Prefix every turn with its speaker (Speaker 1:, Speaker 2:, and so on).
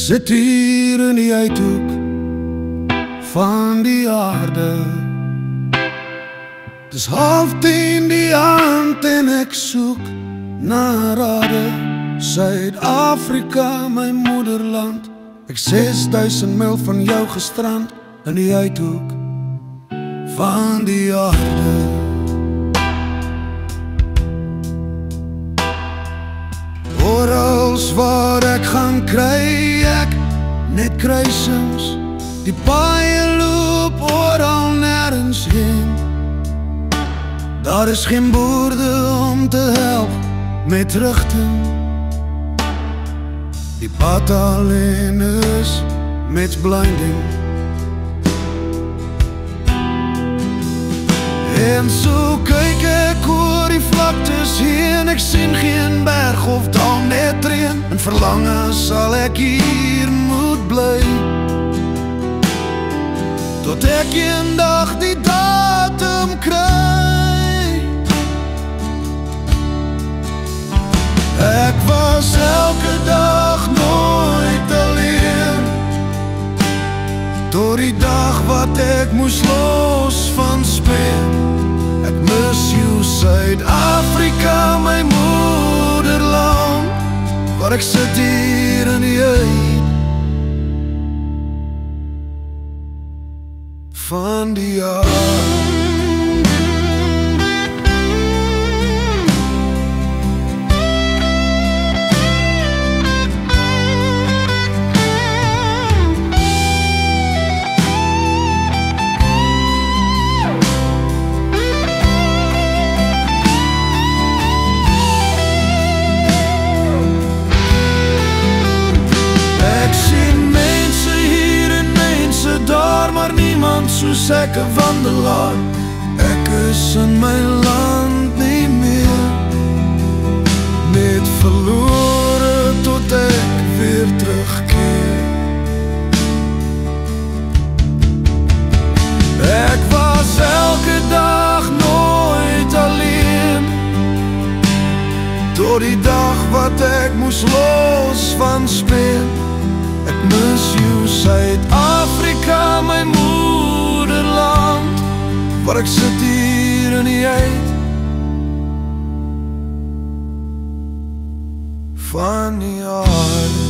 Speaker 1: Sit hier in die uithoek van die aarde. Dis 9:30 die aand en ek soek na rade. Suid-Afrika, my moederland. Ek 6000 myl van jou gestrand in die uithoek van die aarde. Orals waar ek gaan kry ek net kruisings. Die paaie loop oral nergens heen. Daar is geen boorde om te help met rigting. Die pad alleen is met blinding. En so kyk ek oor die vlaktes heen. Ek sien geen berg of dal, net reën. En verlange sal ek hier moet bly, tot ek eendag die datum kry. Ek was elke dag nooit alleen, tot die dag wat ek moes los van speen. Ek mis jou Suid-Afrika, my moederland, waar ek sit hier in die uit van die aarde. Maar niemand soos ek 'n wandelaar. Ek is in my land nie meer, net verlore tot ek weer terugkeer. Ek was elke dag nooit alleen, tot die dag wat ek moes los van speen. Ek mis jou Suid-Afrika, my moederland, waar ek sit hier in die uit van die aarde.